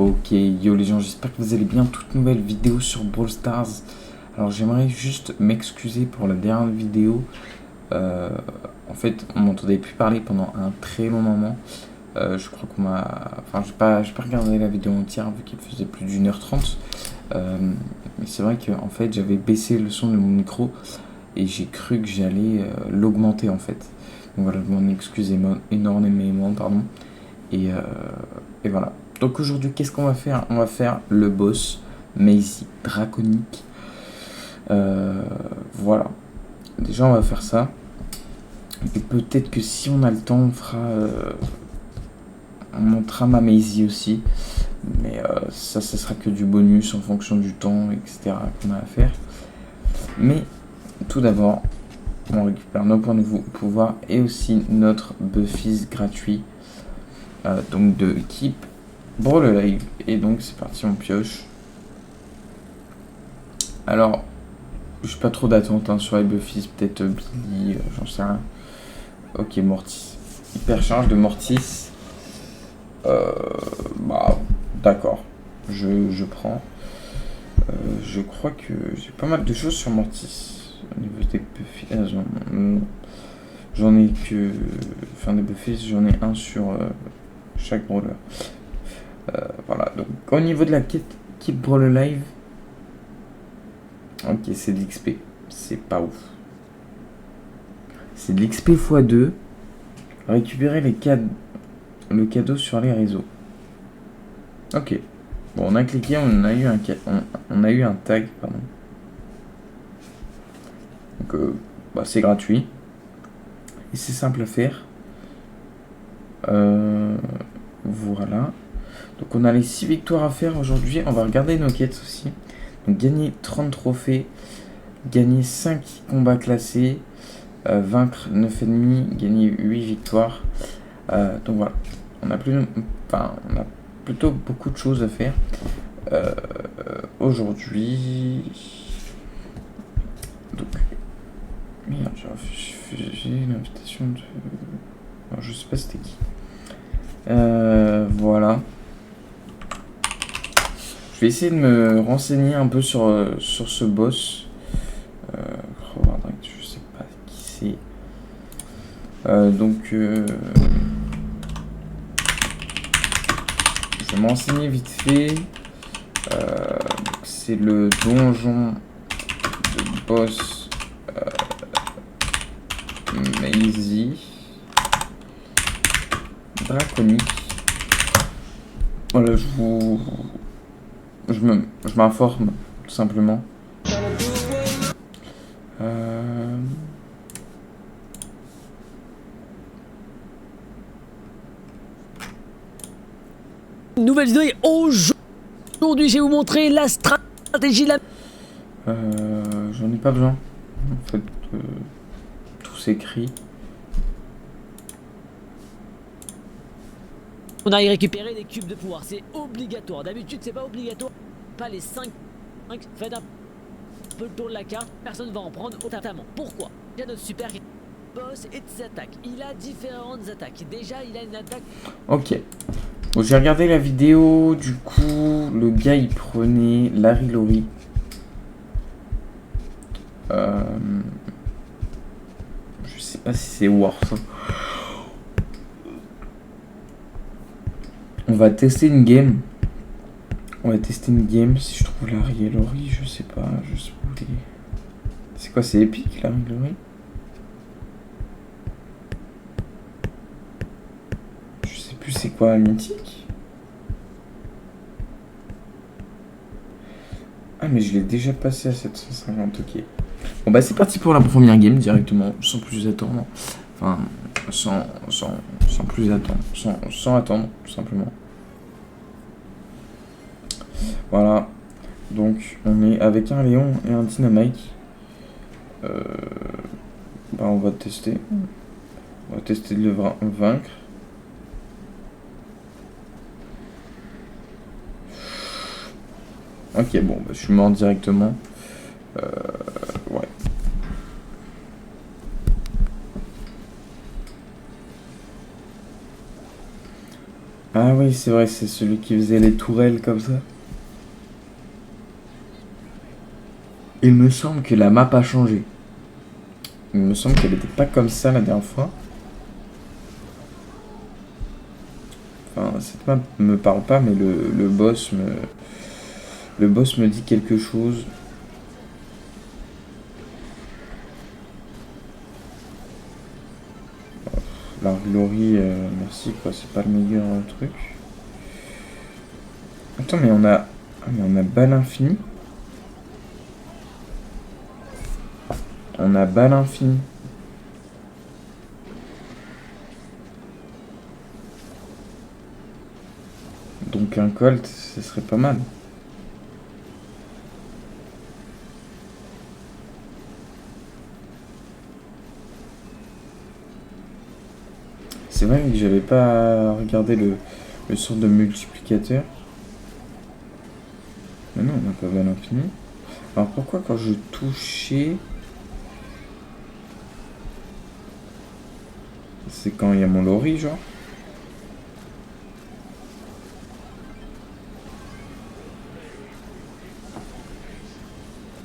Ok, yo les gens, j'espère que vous allez bien. Toute nouvelle vidéo sur Brawl Stars. Alors j'aimerais juste m'excuser pour la dernière vidéo. Euh, En fait, on m'entendait plus parler pendant un très long moment. Je crois qu'on m'a... Enfin, j'ai pas regardé la vidéo entière vu qu'il faisait plus d'1h30. Mais c'est vrai que en fait, j'avais baissé le son de mon micro et j'ai cru que j'allais l'augmenter en fait. Donc voilà, je m'en excuse énormément, pardon. Et, euh, et voilà. Donc aujourd'hui, qu'est-ce qu'on va faire? On va faire le boss Mazy Draconique. Voilà. Déjà, on va faire ça. Et peut-être que si on a le temps, on montrera ma Mazy aussi. Mais ça sera que du bonus en fonction du temps, etc. qu'on a à faire. Mais tout d'abord, on récupère nos points de pouvoir et aussi notre Buffy's gratuit. Donc de Keep Brawl Live. Et donc c'est parti, on pioche. Alors, j'ai pas trop d'attente sur les Buffy's, peut-être Billy, j'en sais rien. Ok, Mortis. Hypercharge de Mortis. Bah, d'accord. Je prends. Je crois que j'ai pas mal de choses sur Mortis. Au niveau des Buffy. J'en ai que. Enfin, des Buffy, j'en ai un sur chaque brawler. Voilà. Donc, au niveau de la quête Keep Brawl Live. Ok, c'est de l'XP. C'est pas ouf. C'est de l'XP x2. Récupérer le cadeau sur les réseaux. Ok. Bon, on a cliqué, on a eu un tag, pardon. Donc, bah, c'est gratuit. Et c'est simple à faire. Voilà. Donc, on a les 6 victoires à faire aujourd'hui. On va regarder nos quêtes aussi. Donc, gagner 30 trophées. Gagner 5 combats classés. Vaincre 9 ennemis. Gagner 8 victoires. Donc, voilà. On a plutôt beaucoup de choses à faire. Aujourd'hui. Donc. Merde, j'ai refusé l'invitation de. Alors, je sais pas c'était qui. Voilà. Je vais essayer de me renseigner un peu sur ce boss. Je sais pas qui c'est. Donc. Je vais me renseigner vite fait. C'est le donjon de boss Mazy Draconique. Voilà, je m'informe tout simplement. Nouvelle vidéo et aujourd'hui je vais vous montrer la stratégie J'en ai pas besoin. En fait, tout s'écrit. On a récupéré des cubes de pouvoir, c'est obligatoire. D'habitude c'est pas obligatoire. Pas les 5. Faites un peu le tour de la carte, personne ne va en prendre notamment. Pourquoi? Il y a notre super boss et de ses attaques. Il a différentes attaques. Déjà il a une attaque. Ok. Bon, j'ai regardé la vidéo, du coup, le gars il prenait Larry Lori. Je sais pas si c'est worth. On va tester une game. Si je trouve Larry Lori, je sais pas. C'est quoi, c'est épique Larry Lori? Je sais plus c'est quoi, mythique? Ah mais je l'ai déjà passé à 750, ok. Bon bah c'est parti pour la première game directement, sans plus attendre. Enfin, sans plus attendre, sans attendre, tout simplement. Voilà. Donc on est avec un Léon et un Dynamite. Bah on va tester. On va tester de le vaincre. Ok, bon, bah, je suis mort directement. Ouais. Ah ouais, oui, c'est vrai, c'est celui qui faisait les tourelles comme ça. Il me semble que la map a changé. Il me semble qu'elle n'était pas comme ça la dernière fois. Enfin, cette map me parle pas, mais le boss me... Le boss me dit quelque chose. La Glory, merci quoi, c'est pas le meilleur truc. Attends, mais on a... Ah, mais on a balle infinie. On a balle infinie. Donc un Colt, ce serait pas mal. C'est vrai que j'avais pas regardé le sort de multiplicateur. Mais non, on n'a pas balle infinie. Alors pourquoi quand je touchais... C'est quand il y a mon lorry, genre.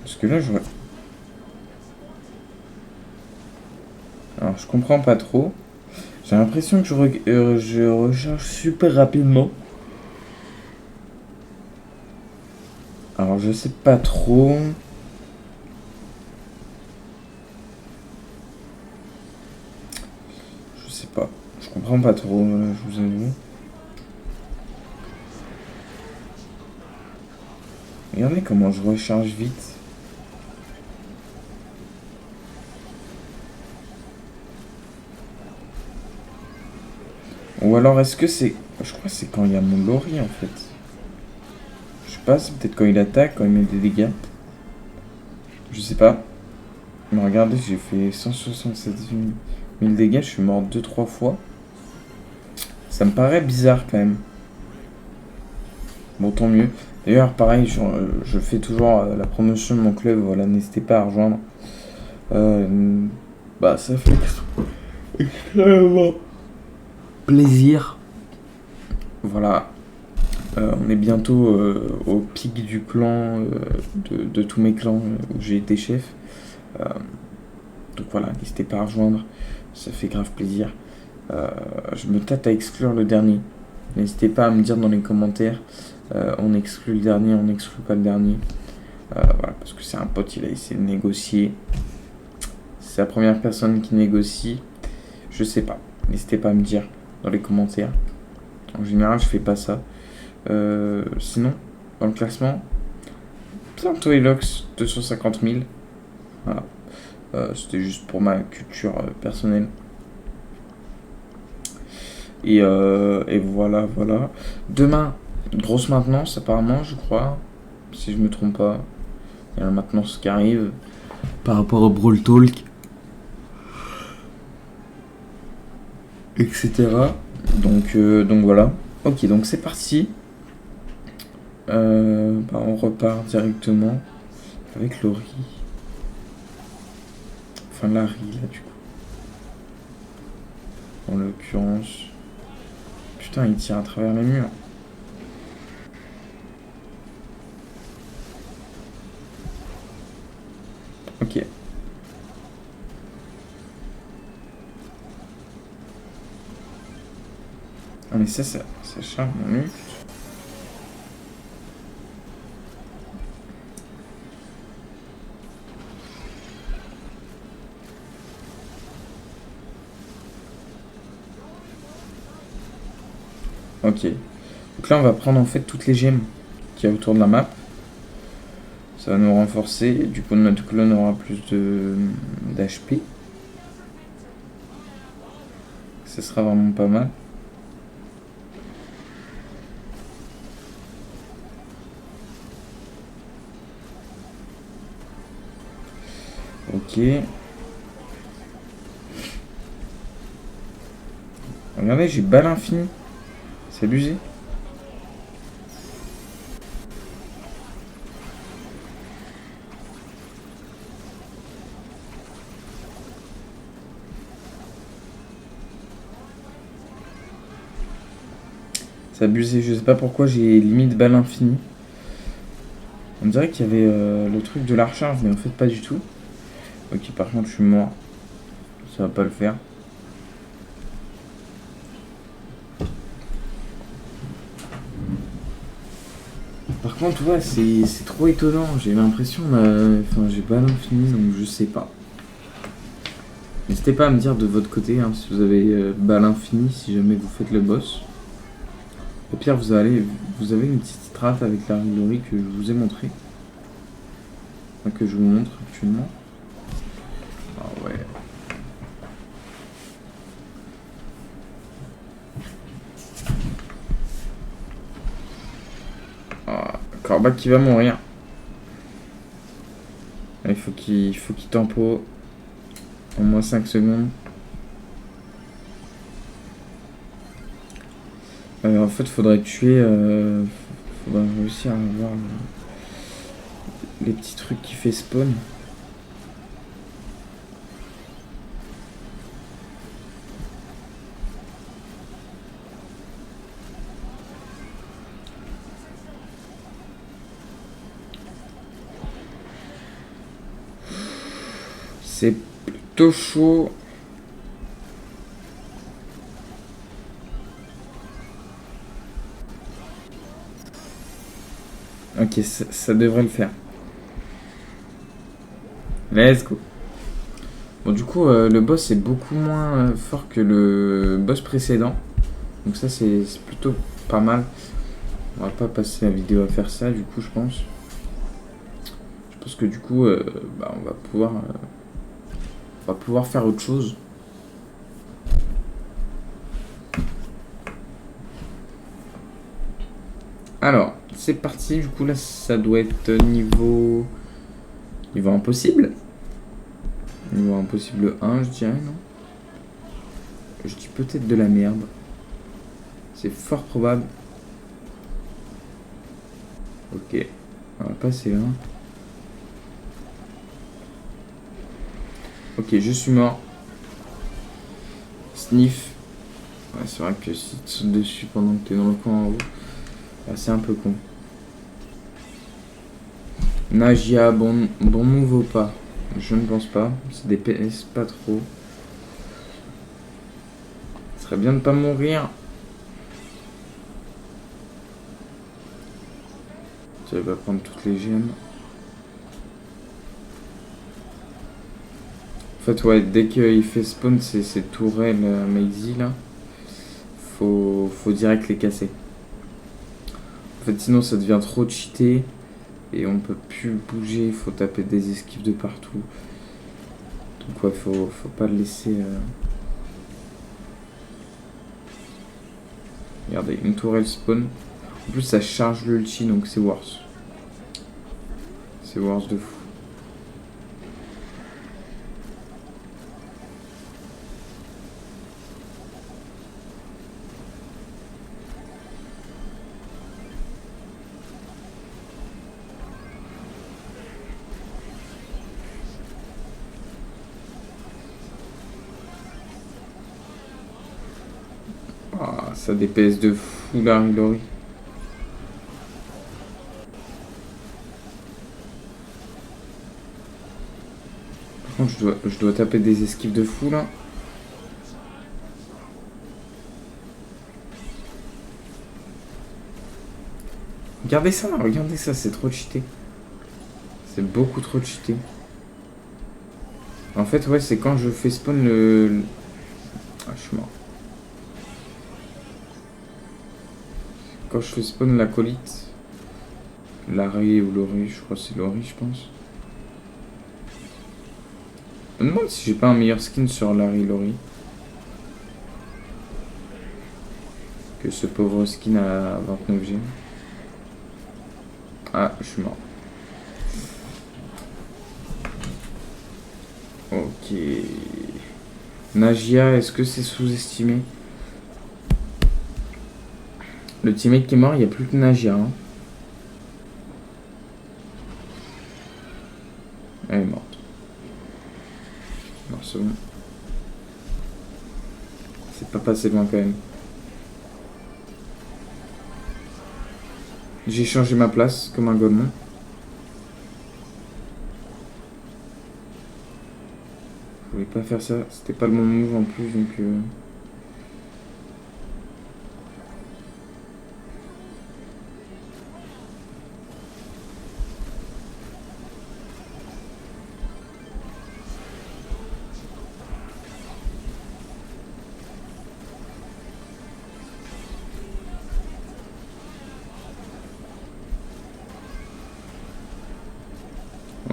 Parce que là, j'aurais... Alors, je comprends pas trop. J'ai l'impression que je recharge super rapidement. Alors, je sais pas trop. Je sais pas. Je comprends pas trop, je vous avoue. Regardez comment je recharge vite. Ou alors est-ce que c'est... Je crois que c'est quand il y a mon lorry en fait. Je sais pas, c'est peut-être quand il attaque, quand il met des dégâts. Je sais pas. Mais regardez, j'ai fait 167 000 dégâts, je suis mort 2-3 fois. Ça me paraît bizarre quand même. Bon, tant mieux. D'ailleurs, pareil, je fais toujours la promotion de mon club, voilà, n'hésitez pas à rejoindre. Bah, ça fait extrêmement plaisir. Voilà. On est bientôt au pic du clan, de tous mes clans où j'ai été chef. Donc voilà, n'hésitez pas à rejoindre, ça fait grave plaisir. Je me tâte à exclure le dernier. N'hésitez pas à me dire dans les commentaires, on exclut le dernier, on n'exclut pas le dernier. Voilà, parce que c'est un pote, il a essayé de négocier. C'est la première personne qui négocie. Je sais pas. N'hésitez pas à me dire dans les commentaires. En général, je fais pas ça. Sinon, dans le classement, Santo Elox, 250 000. Voilà. C'était juste pour ma culture personnelle. Et voilà, voilà. Demain, grosse maintenance apparemment, je crois. Si je me trompe pas. Il y a la maintenance qui arrive par rapport au Brawl Talk. Etc. Donc voilà. Ok, donc c'est parti. On repart directement avec Lori. Enfin, Larry, là, du coup. En l'occurrence. Putain, il tire à travers les murs. Ok. Ah, mais ça charge mon mute. Ok. Donc là, on va prendre en fait toutes les gemmes qu'il y a autour de la map. Ça va nous renforcer. Du coup, notre clone aura plus d'HP. Ce sera vraiment pas mal. Ok. Regardez, j'ai balle infinie. C'est abusé. C'est abusé, je sais pas pourquoi j'ai limite balle infinie. On dirait qu'il y avait le truc de la recharge, mais en fait pas du tout. Ok, par contre je suis mort. Ça va pas le faire. Par contre, ouais, c'est trop étonnant. J'ai l'impression, enfin, j'ai balle infinie, donc je sais pas. N'hésitez pas à me dire de votre côté hein, si vous avez balle infinie, si jamais vous faites le boss. Au pire, vous avez une petite strat avec la Lori que je vous ai montré. Enfin, que je vous montre actuellement. Ah ouais. Ah, Corbac qui va mourir. Il faut qu'il tempo en moins 5 secondes. En fait, faudrait tuer. Faudrait réussir à avoir les petits trucs qui fait spawn. C'est plutôt chaud. Ok, ça devrait le faire. Let's go. Bon, du coup, le boss est beaucoup moins fort que le boss précédent. Donc ça, c'est plutôt pas mal. On va pas passer la vidéo à faire ça, du coup, je pense. Je pense que du coup, on va pouvoir faire autre chose. Alors, c'est parti. Du coup, là, ça doit être niveau impossible. Niveau impossible 1, je dirais, non? Je dis peut-être de la merde. C'est fort probable. Ok, on va passer là. Ok, je suis mort. Sniff. Ouais, c'est vrai que si tu sautes dessus pendant que t'es dans le coin en haut, c'est un peu con. Nagia, bon move ou pas? Je ne pense pas. C'est des PS pas trop. Ce serait bien de pas mourir. Tu vas prendre toutes les gemmes. En fait, ouais, dès qu'il fait spawn ces tourelles Maisie là, faut direct les casser. En fait, sinon ça devient trop cheaté et on peut plus bouger. Faut taper des esquives de partout. Donc, ouais, faut pas le laisser. Regardez, une tourelle spawn. En plus, ça charge l'ulti donc c'est worse. C'est worse de fou. Ah, ça DPS de fou la Lori. Par contre, je dois taper des esquives de fou là. Regardez ça, c'est trop cheaté. C'est beaucoup trop cheaté. En fait, ouais, c'est quand je fais spawn le... Ah, je suis mort. Quand je fais spawn l'acolyte. Larry ou Lori, je crois que c'est Lori, je pense. Je me demande si j'ai pas un meilleur skin sur Larry Lori que ce pauvre skin à 29 G. Ah, je suis mort. Ok. Nagia, est-ce que c'est sous-estimé? Le teammate qui est mort, il n'y a plus que Nagia. Hein. Elle est morte. Non, c'est bon. C'est pas passé loin quand même. J'ai changé ma place comme un golemon. Je voulais pas faire ça. C'était pas le bon move en plus, donc...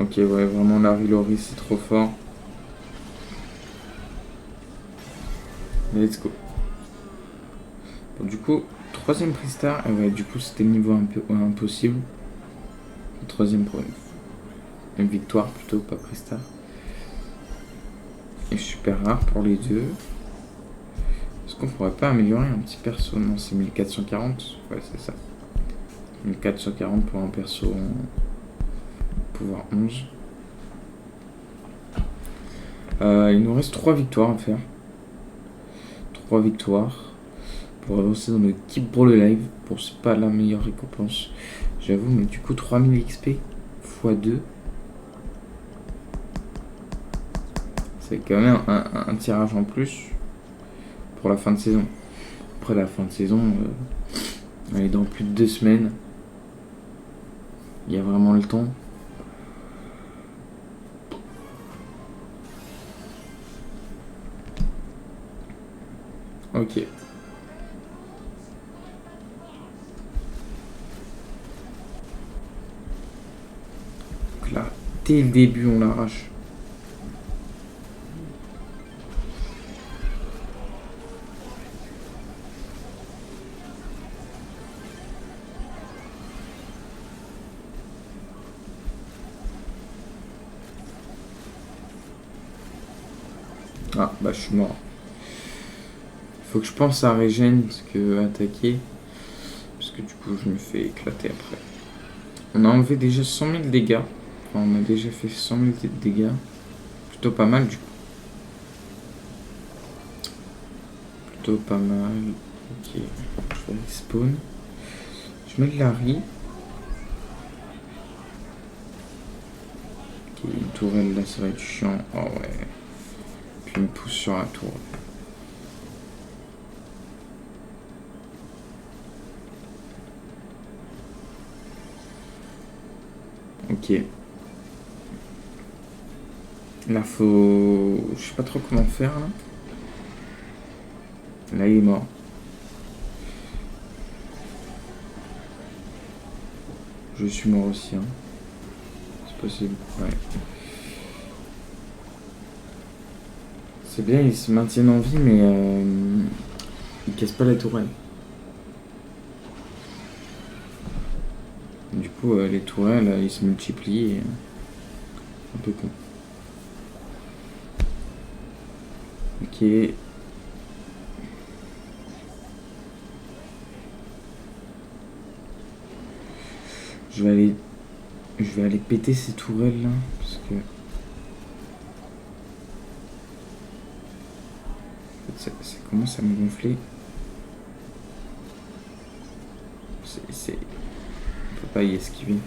Ok, ouais, vraiment, Larry Laurie, c'est trop fort. Let's go. Bon, du coup, troisième Pristar. Ah ouais, du coup, c'était niveau un peu impossible. Troisième pour une victoire plutôt, pas Pristar. Et super rare pour les deux. Est-ce qu'on pourrait pas améliorer un petit perso? Non, c'est 1440. Ouais, c'est ça. 1440 pour un perso en pouvoir 11. Il nous reste 3 victoires à faire. 3 victoires pour avancer dans le Keep Brawl Live. Bon, c'est pas la meilleure récompense, j'avoue, mais du coup 3000 XP x 2. C'est quand même un tirage en plus pour la fin de saison. Après la fin de saison, elle est dans plus de 2 semaines. Il y a vraiment le temps. Ok. Donc là, dès le début, on l'arrache. Ah, bah je suis mort. Faut que je pense à régène que attaquer. Parce que du coup, je me fais éclater après. On a enlevé déjà 100 000 dégâts. Enfin, on a déjà fait 100 000 dégâts. Plutôt pas mal du coup. Plutôt pas mal. Ok. Je vais respawn. Je mets de Larry. Ok, une tourelle là, ça va être chiant. Oh ouais. Puis il me pousse sur la tour. Ok. Là, faut... Je sais pas trop comment faire, là. Là, il est mort. Je suis mort aussi, hein. C'est possible, ouais. C'est bien, ils se maintiennent en vie, mais... ils cassent pas la tourelle. Du coup, les tourelles, ils se multiplient. Et... un peu con. Ok. Je vais aller péter ces tourelles là, parce que... ça commence à me gonfler. On peut pas y esquiver.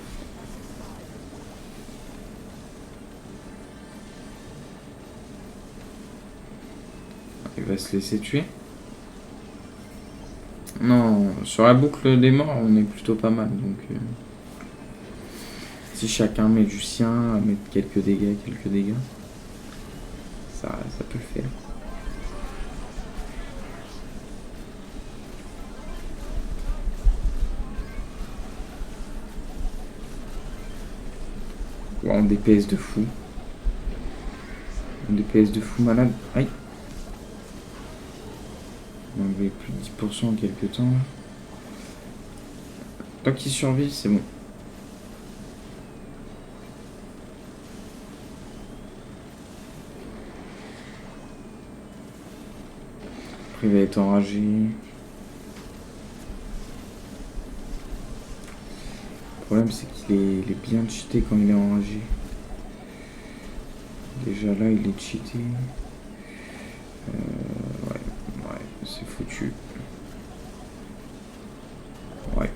Il va se laisser tuer. Non, sur la boucle des morts, on est plutôt pas mal, donc... si chacun met du sien, à mettre quelques dégâts, ça peut le faire. Ouais, on DPS de fou. On DPS de fou malade. Aïe. On a enlevé plus de 10% en quelques temps. Tant qu'il survit, c'est bon. Après, il va être enragé. Le problème, c'est qu'il est bien cheaté quand il est enragé. Déjà là, il est cheaté. Ouais, c'est foutu. Ouais.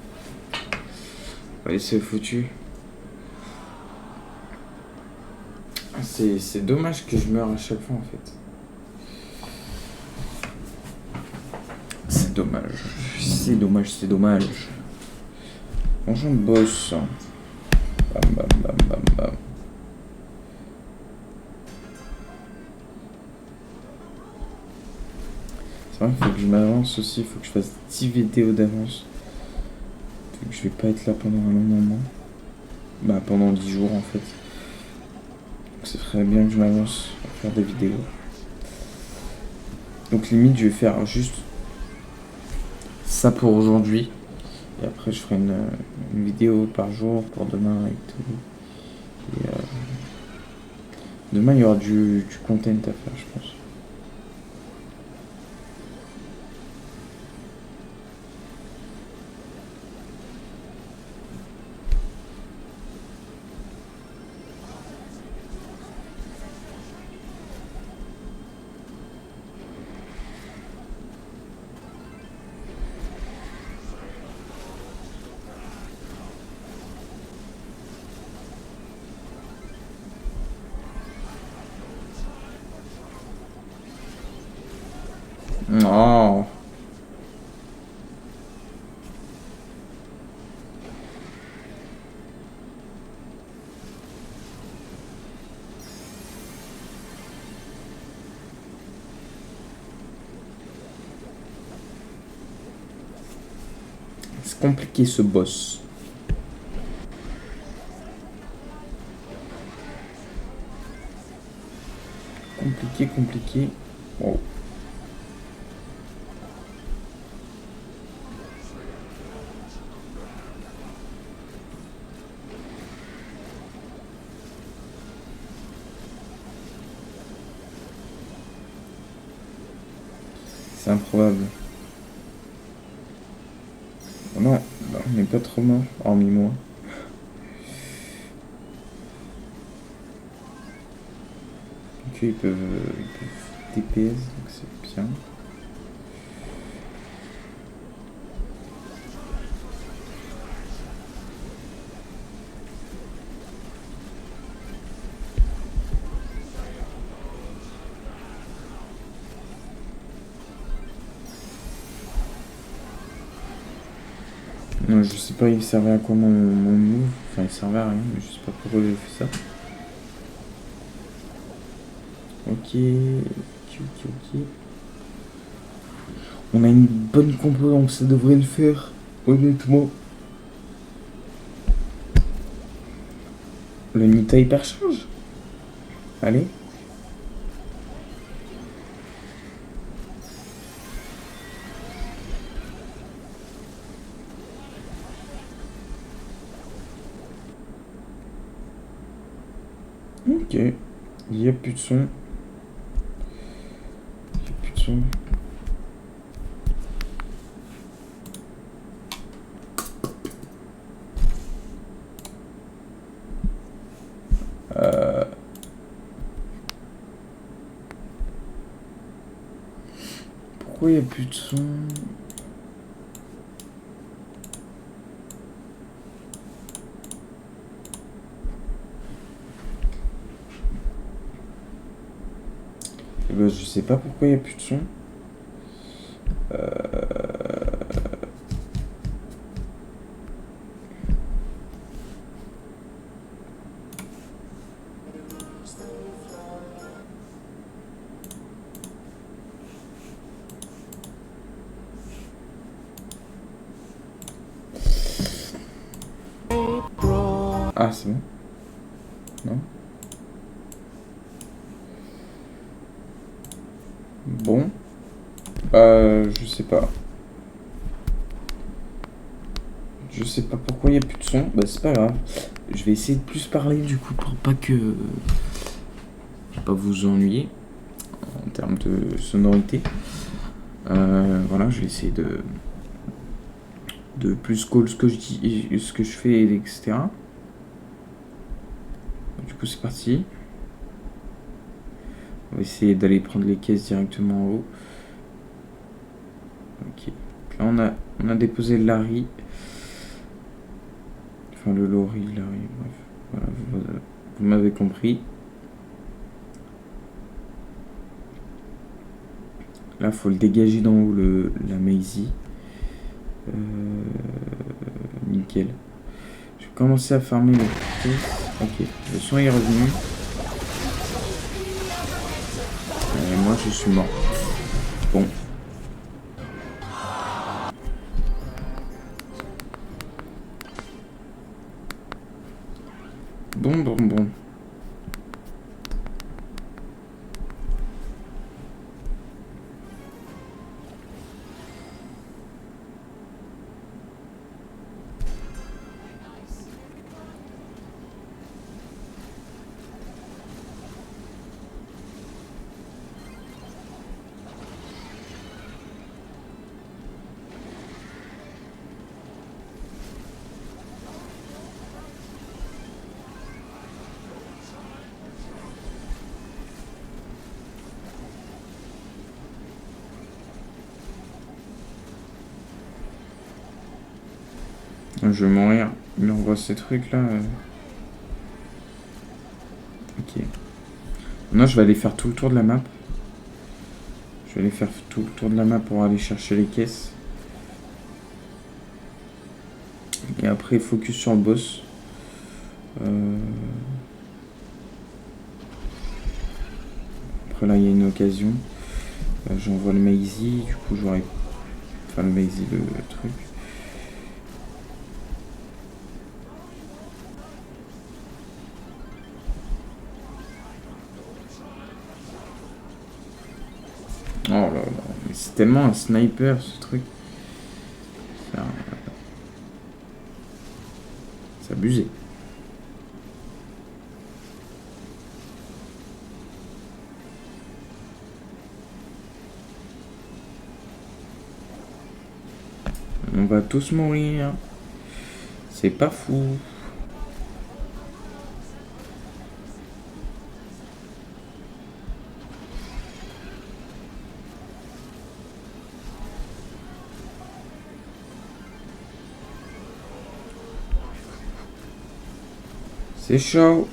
Ouais, c'est foutu. C'est dommage que je meure à chaque fois en fait. C'est dommage. C'est dommage, c'est dommage. Bonjour boss. Bam bam bam bam bam. C'est vrai qu'il faut que je m'avance aussi, il faut que je fasse 10 vidéos d'avance. Vu que je vais pas être là pendant un long moment. Bah pendant 10 jours en fait. Donc ça ferait bien que je m'avance à faire des vidéos. Donc limite je vais faire juste ça pour aujourd'hui. Et après je ferai une vidéo par jour pour demain et tout. Et demain il y aura du content à faire je pense. Oh. C'est compliqué ce boss. Compliqué. Oh. C'est improbable. Oh non, on n'est pas trop mort, hormis moi. Ok, ils peuvent TPS, donc c'est bien. Non, je sais pas, il servait à quoi mon move. Enfin, il servait à rien, mais je sais pas pourquoi j'ai fait ça. Ok. On a une bonne compo, donc ça devrait le faire, honnêtement. Le Nita hypercharge. Allez. Ok. Il n'y a plus de son. Pourquoi il n'y a plus de son? Eh ben, je sais pas pourquoi il n'y a plus de son. Ah, c'est bon? Non? Bon. Je sais pas. Je sais pas pourquoi il n'y a plus de son. Bah, c'est pas grave. Je vais essayer de plus parler du coup pour pas vous ennuyer en termes de sonorité. Voilà, je vais essayer de plus call ce que je dis, ce que je fais, etc. Du coup, c'est parti. On va essayer d'aller prendre les caisses directement en haut. Ok. Là, on a déposé Larry. Il Enfin, le lorry, il arrive. Bref, voilà, vous m'avez compris. Là, faut le dégager d'en haut, la Maisie. Nickel. Je vais commencer à farmer le pièce. Ok, le son est revenu. Et moi, je suis mort. Bon. Bon. Je vais mourir. Il m'envoie ces trucs là. Ok. Maintenant, je vais aller faire tout le tour de la map. Je vais aller faire tout le tour de la map pour aller chercher les caisses. Et après, focus sur le boss. Après, là, il y a une occasion. J'envoie le Maisie. Du coup, j'aurai... Enfin, le Maisie, le truc. Oh là là, mais c'est tellement un sniper ce truc. C'est abusé. On va tous mourir. C'est pas fou. C'est chaud.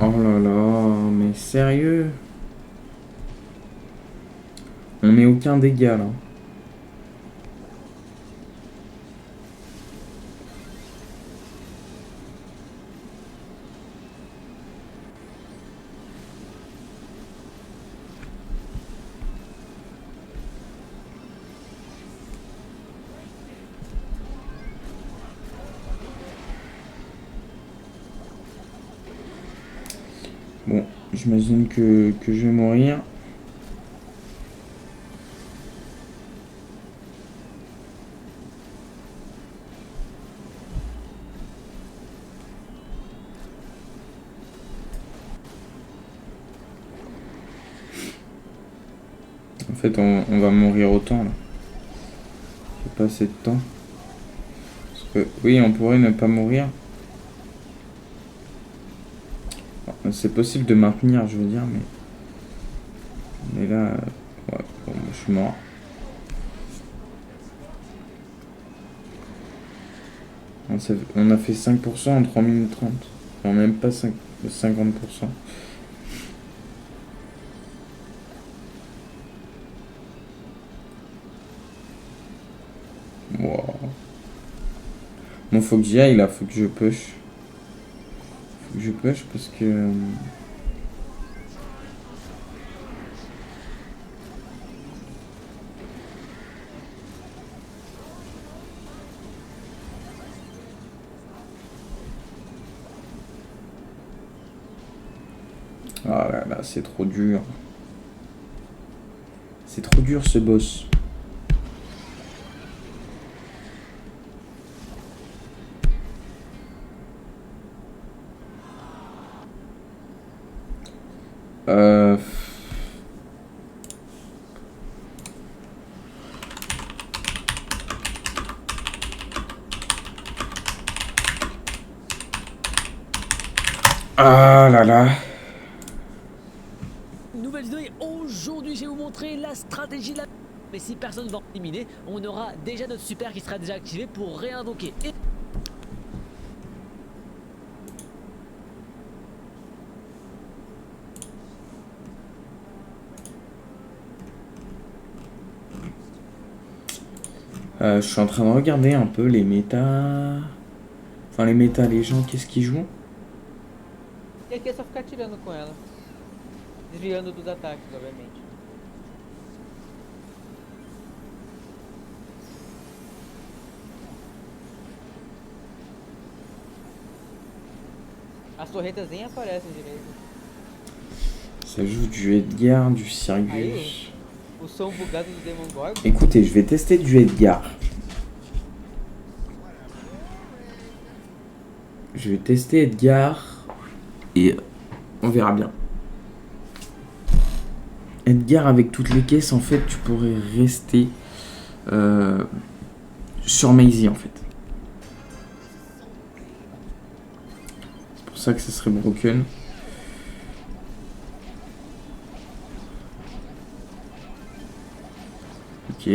Oh là là, mais sérieux? On met aucun dégât là. Bon, j'imagine que je vais mourir. En fait, on va mourir autant là. J'ai pas assez de temps. Parce que, oui, on pourrait ne pas mourir. C'est possible de maintenir, je veux dire, mais là, ouais, bon, je suis mort. On a fait 5% en 3 minutes 30. Enfin, même pas 50%. Wow. Bon, faut que j'y aille là, faut que je push. Faut que je push parce que... Ah là là, c'est trop dur. C'est trop dur ce boss. Euh... Ah là là. Nouvelle vidéo et aujourd'hui je vais vous montrer la stratégie de la... Mais si personne va éliminer, on aura déjà notre super qui sera déjà activé pour réinvoquer. Et... Je suis en train de regarder un peu les méta. Enfin, les méta, les gens, qu'est-ce qu'ils jouent? E aqui é só ficar atirando com ela. Desviando dos ataques, obviamente. As torretas nem aparecem direito. Ça joue du Edgar, du Aí, Sirius. o som bugado do Demon Gorgon. Écoutez, je vais tester du Edgar. Je vais tester Edgar et on verra bien. Edgar avec toutes les caisses, en fait, tu pourrais rester sur Maisie, en fait. C'est pour ça que ça serait broken. Ok.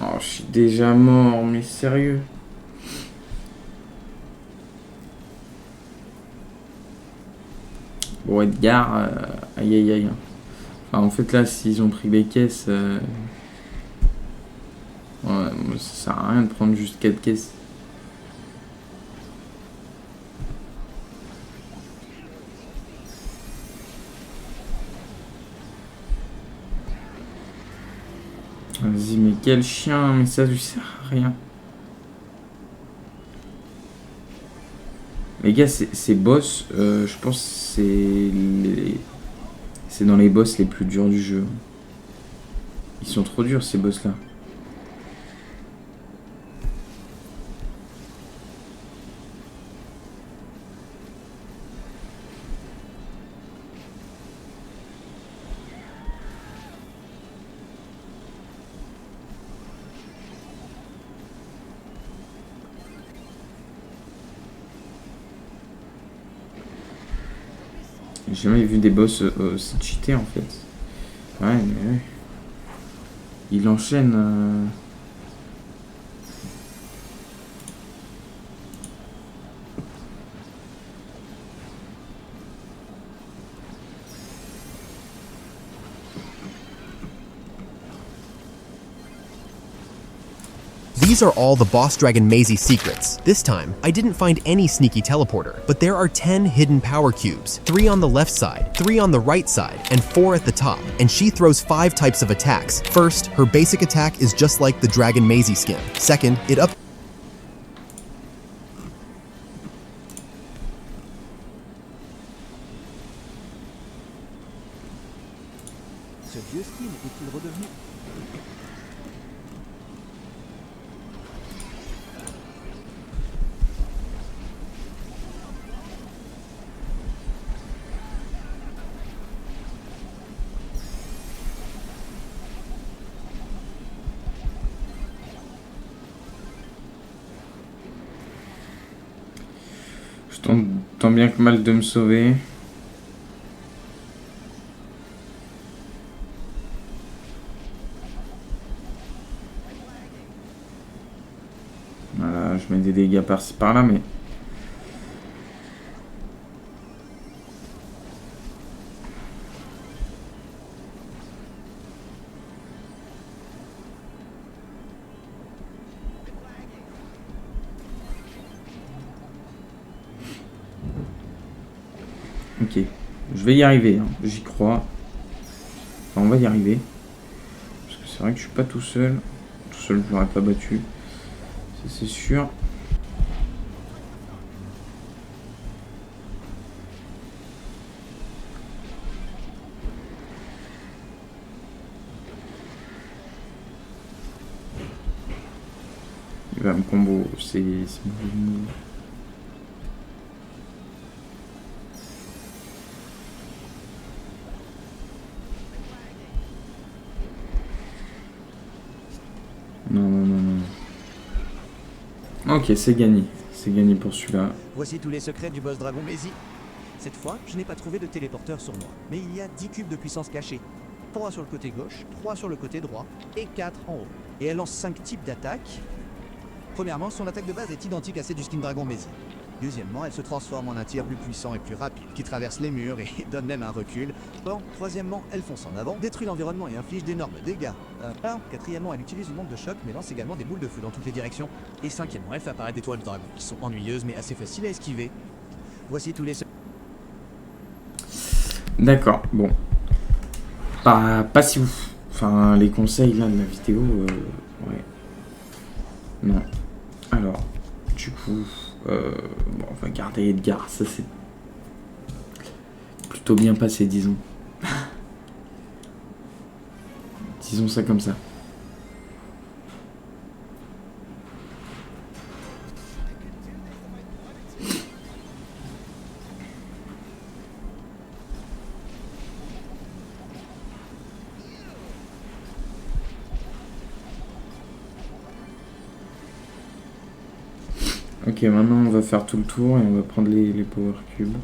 Oh, je suis déjà mort, mais sérieux. Bon, Edgar, aïe aïe aïe. Enfin, en fait, là, s'ils ont pris les caisses, ouais, ça sert à rien de prendre juste 4 caisses. Vas-y, mais quel chien, mais ça lui sert à rien. Les gars, ces boss, je pense que c'est dans les boss les plus durs du jeu. Ils sont trop durs, ces boss-là. J'ai jamais vu des boss aussi cheatés en fait. Ouais, mais ouais. Il enchaîne. These are all the Boss Dragon Maisie secrets. This time, I didn't find any sneaky teleporter, but there are 10 hidden power cubes, 3 on the left side, 3 on the right side, and 4 at the top, and she throws 5 types of attacks. First, her basic attack is just like the Dragon Maisie skin. Second, it up Ce vieux skin est-il redevenu... Je tente tant bien que mal de me sauver. Voilà, je mets des dégâts par-ci par-là, mais... Ok, je vais y arriver, hein. J'y crois. Enfin, on va y arriver. Parce que c'est vrai que je suis pas tout seul. Tout seul, je l'aurais pas battu. Ça, c'est sûr. Il va me combo, c'est mauvais move. Non, non, non, non. Ok, c'est gagné. C'est gagné pour celui-là. Voici tous les secrets du boss dragon Maisie. Cette fois, je n'ai pas trouvé de téléporteur sournois, mais il y a 10 cubes de puissance cachés. 3 sur le côté gauche, 3 sur le côté droit et 4 en haut. Et elle lance 5 types d'attaques. Premièrement, son attaque de base est identique à celle du skin dragon Maisie. Deuxièmement, elle se transforme en un tir plus puissant et plus rapide, qui traverse les murs et donne même un recul. Bon, troisièmement, elle fonce en avant, détruit l'environnement et inflige d'énormes dégâts. Quatrièmement, elle utilise une onde de choc, mais lance également des boules de feu dans toutes les directions. Et cinquièmement, elle fait apparaître des toiles de dragon, qui sont ennuyeuses mais assez faciles à esquiver. Voici tous les... D'accord, bon. Pas si ouf. Enfin, les conseils là de la vidéo, ouais. Non. Alors, du coup, bon, on va garder Edgar. Ça, c'est plutôt bien passé, disons. Disons ça comme ça. Ok, maintenant on va faire tout le tour et on va prendre les power cubes.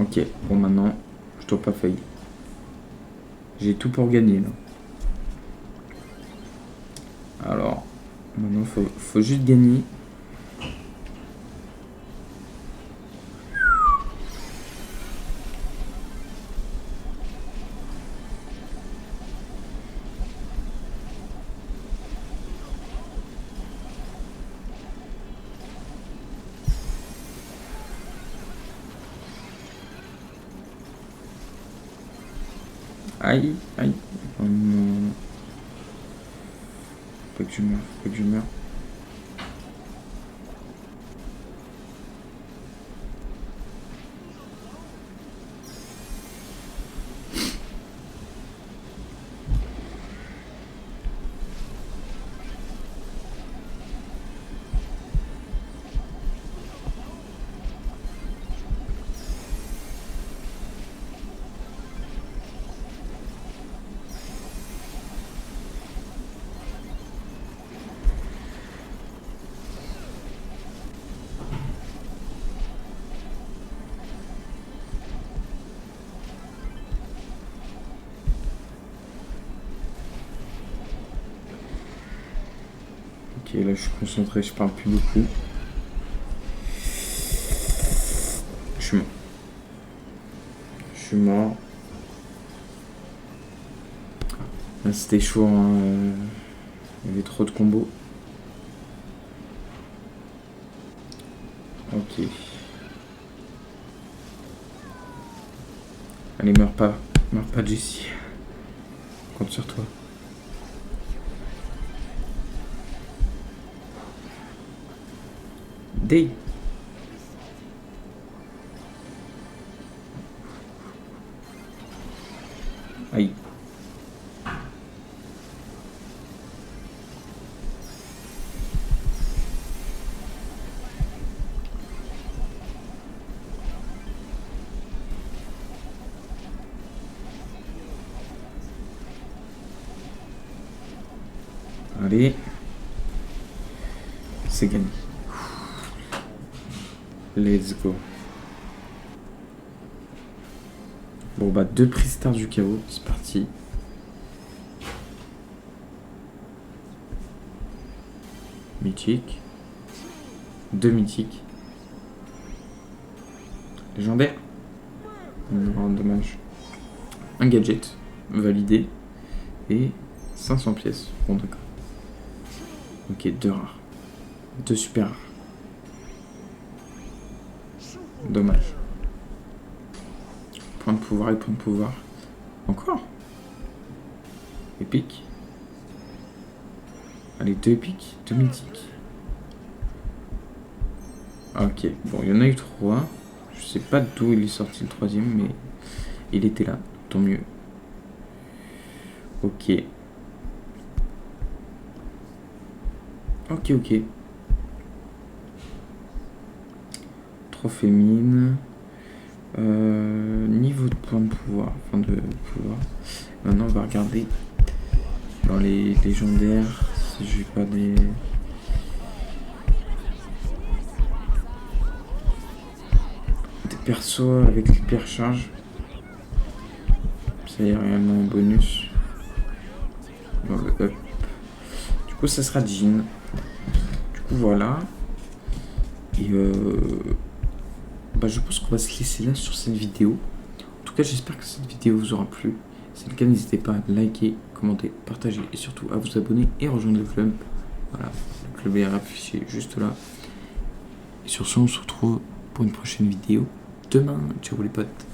Ok, bon maintenant, je dois pas faillir. J'ai tout pour gagner là. Alors, maintenant faut juste gagner. Aïe, aïe. Oh non. Faut pas que je meure, faut pas que je meure. Ok, là je suis concentré, je parle plus beaucoup. Je suis mort. Je suis mort. Là c'était chaud, hein. Il y avait trop de combos. Ok. Allez, meurs pas, Jessie. Compte sur toi. D. Aïe. Allez. C'est gagné. Let's go. Bon bah 2 prix stars du chaos, c'est parti. Mythique. 2 mythiques. Légendaire. Non, dommage. Un gadget validé. Et 500 pièces. Bon d'accord. Ok, 2 rares. 2 super rares. Dommage. Point de pouvoir et point de pouvoir. Encore. Épique. Allez, 2 épiques, 2 mythiques. Ok, bon, il y en a eu 3. Je sais pas d'où il est sorti le 3e, mais il était là, tant mieux. Ok. Ok. Trophée mine. Niveau de points de pouvoir. Enfin de pouvoir. Maintenant on va regarder dans les légendaires si j'ai pas des persos avec l'hypercharge. Ça y est réellement en bonus. Dans le up. Du coup ça sera Jean. Du coup voilà. Et je pense qu'on va se laisser là sur cette vidéo. En tout cas, j'espère que cette vidéo vous aura plu. Si c'est le cas, n'hésitez pas à liker, commenter, partager et surtout à vous abonner et rejoindre le club. Voilà, le club est affiché juste là. Et sur ce, on se retrouve pour une prochaine vidéo demain. Ciao les potes.